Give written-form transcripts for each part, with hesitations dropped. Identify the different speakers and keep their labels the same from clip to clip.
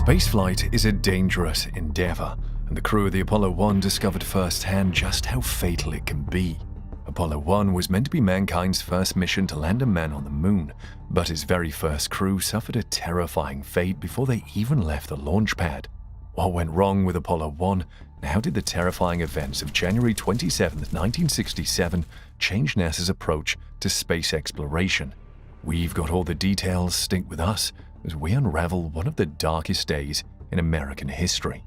Speaker 1: Spaceflight is a dangerous endeavor, and the crew of the Apollo 1 discovered firsthand just how fatal it can be. Apollo 1 was meant to be mankind's first mission to land a man on the moon, but its very first crew suffered a terrifying fate before they even left the launch pad. What went wrong with Apollo 1, and how did the terrifying events of January 27, 1967 change NASA's approach to space exploration? We've got all the details. Stick with us as we unravel one of the darkest days in American history.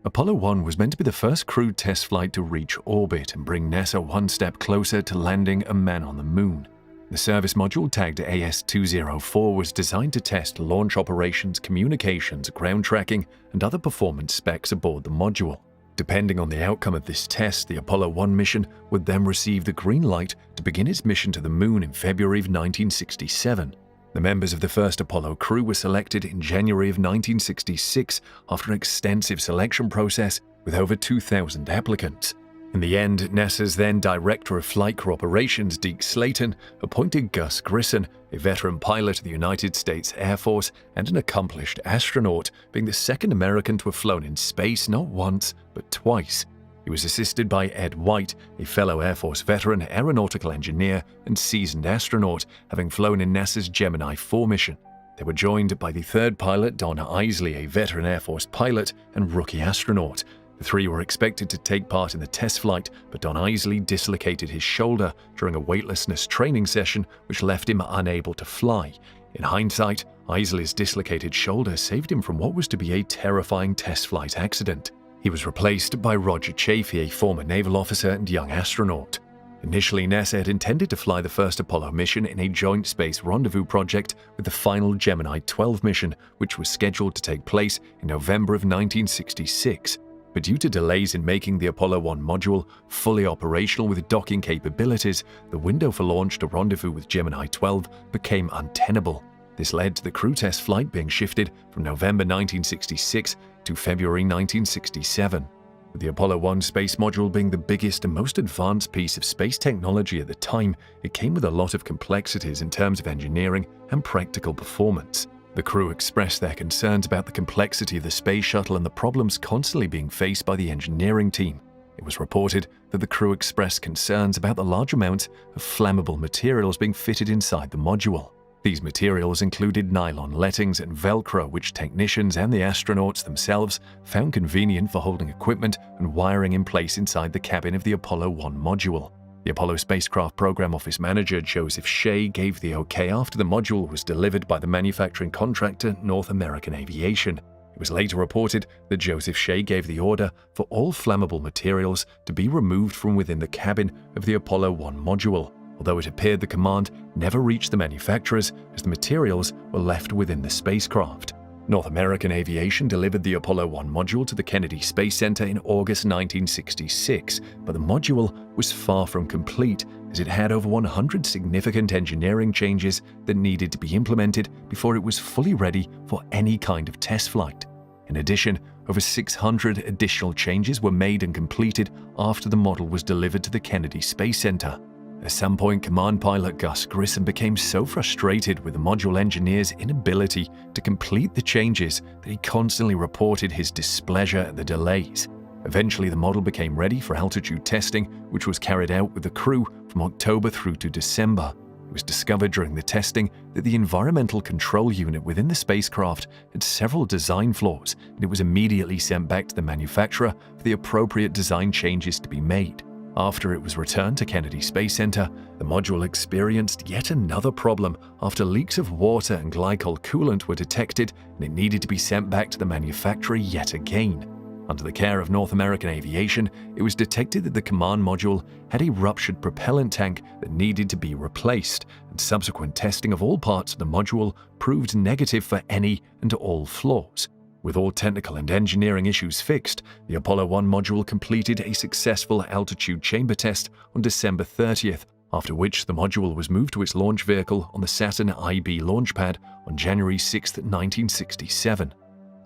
Speaker 1: Apollo 1 was meant to be the first crewed test flight to reach orbit and bring NASA one step closer to landing a man on the moon. The service module, tagged AS-204, was designed to test launch operations, communications, ground tracking, and other performance specs aboard the module. Depending on the outcome of this test, the Apollo 1 mission would then receive the green light to begin its mission to the moon in February of 1967. The members of the first Apollo crew were selected in January of 1966 after an extensive selection process with over 2,000 applicants. In the end, NASA's then Director of Flight Crew Operations, Deke Slayton, appointed Gus Grissom, a veteran pilot of the United States Air Force and an accomplished astronaut, being the second American to have flown in space not once but twice. He was assisted by Ed White, a fellow Air Force veteran, aeronautical engineer, and seasoned astronaut, having flown in NASA's Gemini 4 mission. They were joined by the third pilot, Don Isley, a veteran Air Force pilot and rookie astronaut. The three were expected to take part in the test flight, but Don Isley dislocated his shoulder during a weightlessness training session, which left him unable to fly. In hindsight, Isley's dislocated shoulder saved him from what was to be a terrifying test flight accident. He was replaced by Roger Chaffee, a former naval officer and young astronaut. Initially, NASA had intended to fly the first Apollo mission in a joint space rendezvous project with the final Gemini 12 mission, which was scheduled to take place in November of 1966. But due to delays in making the Apollo 1 module fully operational with docking capabilities, the window for launch to rendezvous with Gemini 12 became untenable. This led to the crew test flight being shifted from November 1966 to February 1967. With the Apollo 1 space module being the biggest and most advanced piece of space technology at the time, it came with a lot of complexities in terms of engineering and practical performance. The crew expressed their concerns about the complexity of the space shuttle and the problems constantly being faced by the engineering team. It was reported that the crew expressed concerns about the large amounts of flammable materials being fitted inside the module. These materials included nylon lettings and Velcro, which technicians and the astronauts themselves found convenient for holding equipment and wiring in place inside the cabin of the Apollo 1 module. The Apollo spacecraft program office manager, Joseph Shea, gave the okay after the module was delivered by the manufacturing contractor North American Aviation. It was later reported that Joseph Shea gave the order for all flammable materials to be removed from within the cabin of the Apollo 1 module, although it appeared the command never reached the manufacturers as the materials were left within the spacecraft. North American Aviation delivered the Apollo 1 module to the Kennedy Space Center in August 1966, but the module was far from complete as it had over 100 significant engineering changes that needed to be implemented before it was fully ready for any kind of test flight. In addition, over 600 additional changes were made and completed after the model was delivered to the Kennedy Space Center. At some point, command pilot Gus Grissom became so frustrated with the module engineer's inability to complete the changes that he constantly reported his displeasure at the delays. Eventually, the model became ready for altitude testing, which was carried out with the crew from October through to December. It was discovered during the testing that the environmental control unit within the spacecraft had several design flaws, and it was immediately sent back to the manufacturer for the appropriate design changes to be made. After it was returned to Kennedy Space Center, the module experienced yet another problem after leaks of water and glycol coolant were detected, and it needed to be sent back to the manufacturer yet again. Under the care of North American Aviation, it was detected that the command module had a ruptured propellant tank that needed to be replaced, and subsequent testing of all parts of the module proved negative for any and all flaws. With all technical and engineering issues fixed, the Apollo 1 module completed a successful altitude chamber test on December 30th, after which the module was moved to its launch vehicle on the Saturn IB launch pad on January 6, 1967.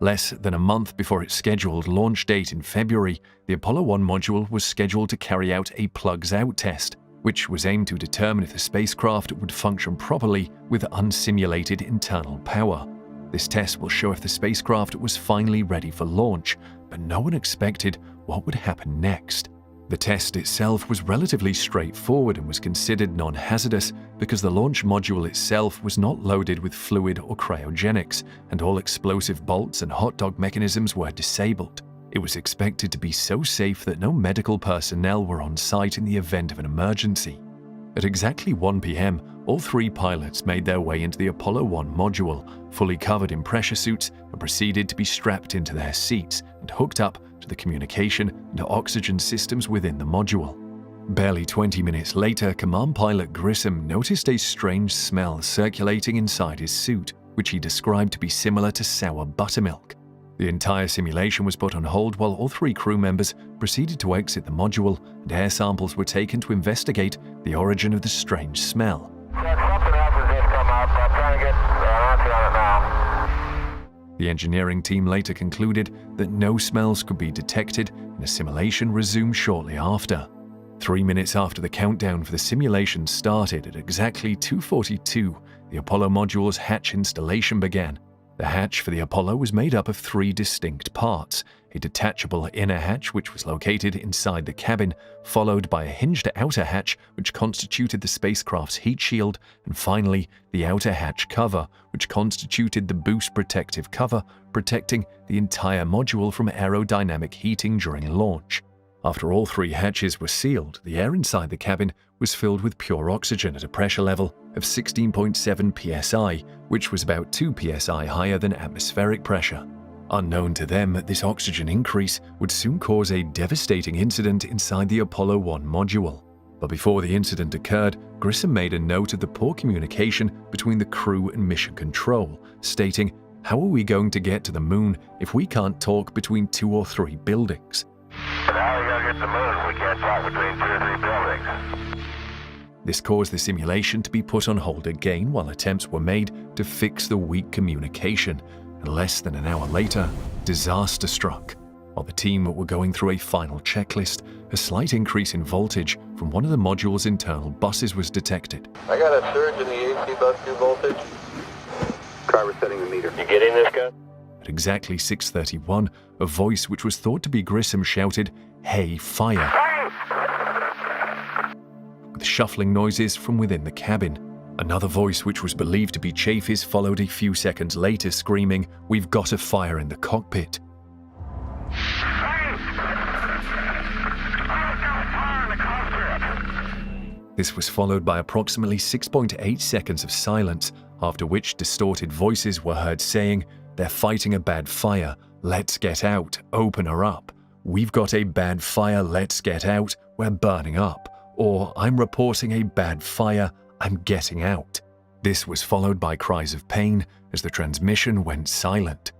Speaker 1: Less than a month before its scheduled launch date in February, the Apollo 1 module was scheduled to carry out a plugs-out test, which was aimed to determine if the spacecraft would function properly with unsimulated internal power. This test will show if the spacecraft was finally ready for launch, but no one expected what would happen next. The test itself was relatively straightforward and was considered non-hazardous because the launch module itself was not loaded with fluid or cryogenics, and all explosive bolts and hot dog mechanisms were disabled. It was expected to be so safe that no medical personnel were on site in the event of an emergency. At exactly 1 p.m., all 3 pilots made their way into the Apollo 1 module, fully covered in pressure suits, and proceeded to be strapped into their seats and hooked up to the communication and oxygen systems within the module. Barely 20 minutes later, Command Pilot Grissom noticed a strange smell circulating inside his suit, which he described to be similar to sour buttermilk. The entire simulation was put on hold while all 3 crew members proceeded to exit the module, and air samples were taken to investigate the origin of the strange smell.
Speaker 2: Something else has just come up. I'm trying to get an answer on it now.
Speaker 1: The engineering team later concluded that no smells could be detected, and a simulation resumed shortly after. 3 minutes after the countdown for the simulation started at exactly 2:42, the Apollo module's hatch installation began. The hatch for the Apollo was made up of 3 distinct parts: a detachable inner hatch which was located inside the cabin, followed by a hinged outer hatch which constituted the spacecraft's heat shield, and finally the outer hatch cover, which constituted the boost protective cover, protecting the entire module from aerodynamic heating during launch. After all 3 hatches were sealed, the air inside the cabin was filled with pure oxygen at a pressure level of 16.7 psi, which was about 2 psi higher than atmospheric pressure. Unknown to them, this oxygen increase would soon cause a devastating incident inside the Apollo 1 module. But before the incident occurred, Grissom made a note of the poor communication between the crew and mission control, stating, "How are we going to get to the moon if we can't talk between 2 or 3 buildings?"
Speaker 2: But how are we going to get to the moon if we can't talk between 2 or 3 buildings?
Speaker 1: This caused the simulation to be put on hold again while attempts were made to fix the weak communication, and less than an hour later, disaster struck. While the team were going through a final checklist, a slight increase in voltage from one of the module's internal buses was detected.
Speaker 2: I got a surge in the AC bus 2 voltage. Try resetting the meter. You getting this, guy?
Speaker 1: At exactly 6:31, a voice which was thought to be Grissom shouted, "Hey, fire!" with shuffling noises from within the cabin. Another voice which was believed to be Chafee's followed a few seconds later, screaming, "We've got a fire in the cockpit." This was followed by approximately 6.8 seconds of silence, after which distorted voices were heard saying, "They're fighting a bad fire. Let's get out. Open her up. We've got a bad fire. Let's get out. We're burning up." Or, "I'm reporting a bad fire. I'm getting out." This was followed by cries of pain as the transmission went silent.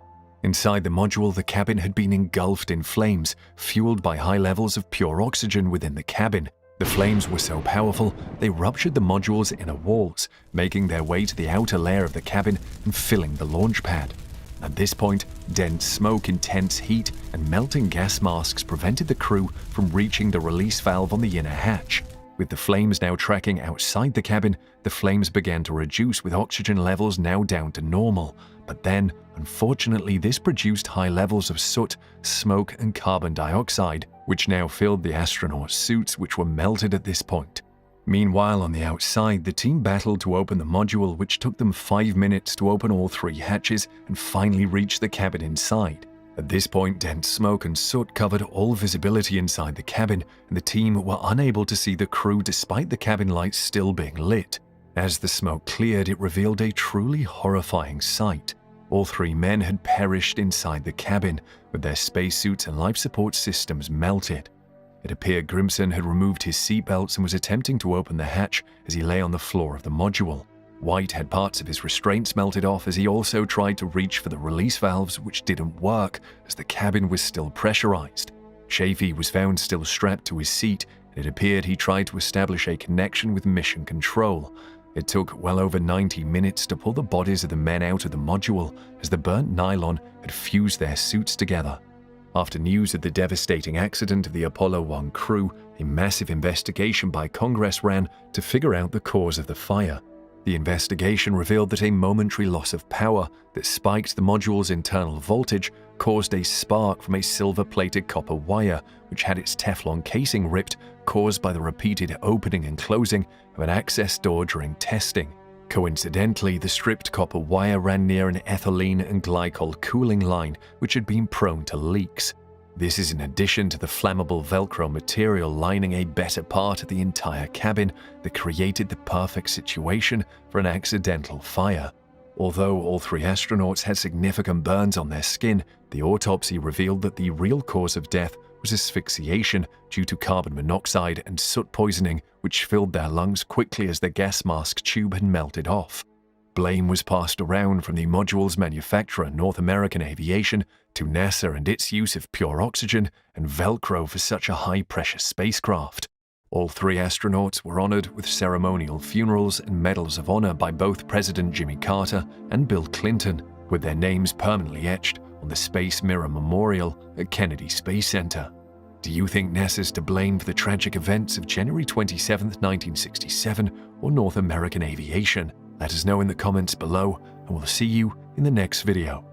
Speaker 1: Inside the module, the cabin had been engulfed in flames, fueled by high levels of pure oxygen within the cabin. The flames were so powerful, they ruptured the module's inner walls, making their way to the outer layer of the cabin and filling the launch pad. At this point, dense smoke, intense heat, and melting gas masks prevented the crew from reaching the release valve on the inner hatch. With the flames now tracking outside the cabin, the flames began to reduce with oxygen levels now down to normal. But then, unfortunately, this produced high levels of soot, smoke, and carbon dioxide, which now filled the astronauts' suits, which were melted at this point. Meanwhile, on the outside, the team battled to open the module, which took them 5 minutes to open all 3 hatches and finally reach the cabin inside. At this point, dense smoke and soot covered all visibility inside the cabin, and the team were unable to see the crew despite the cabin lights still being lit. As the smoke cleared, it revealed a truly horrifying sight. All 3 men had perished inside the cabin, with their spacesuits and life support systems melted. It appeared Grissom had removed his seatbelts and was attempting to open the hatch as he lay on the floor of the module. White had parts of his restraints melted off as he also tried to reach for the release valves, which didn't work as the cabin was still pressurized. Chafee was found still strapped to his seat, and it appeared he tried to establish a connection with mission control. It took well over 90 minutes to pull the bodies of the men out of the module as the burnt nylon had fused their suits together. After news of the devastating accident of the Apollo 1 crew, a massive investigation by Congress ran to figure out the cause of the fire. The investigation revealed that a momentary loss of power that spiked the module's internal voltage caused a spark from a silver-plated copper wire, which had its Teflon casing ripped, caused by the repeated opening and closing of an access door during testing. Coincidentally, the stripped copper wire ran near an ethylene and glycol cooling line, which had been prone to leaks. This is in addition to the flammable Velcro material lining a better part of the entire cabin that created the perfect situation for an accidental fire. Although all 3 astronauts had significant burns on their skin, the autopsy revealed that the real cause of death was asphyxiation due to carbon monoxide and soot poisoning, which filled their lungs quickly as the gas mask tube had melted off. Blame was passed around from the module's manufacturer, North American Aviation, to NASA and its use of pure oxygen and Velcro for such a high-pressure spacecraft. All 3 astronauts were honored with ceremonial funerals and medals of honor by both President Jimmy Carter and Bill Clinton, with their names permanently etched on the Space Mirror Memorial at Kennedy Space Center. Do you think NASA's to blame for the tragic events of January 27, 1967, or North American Aviation? Let us know in the comments below, and we'll see you in the next video.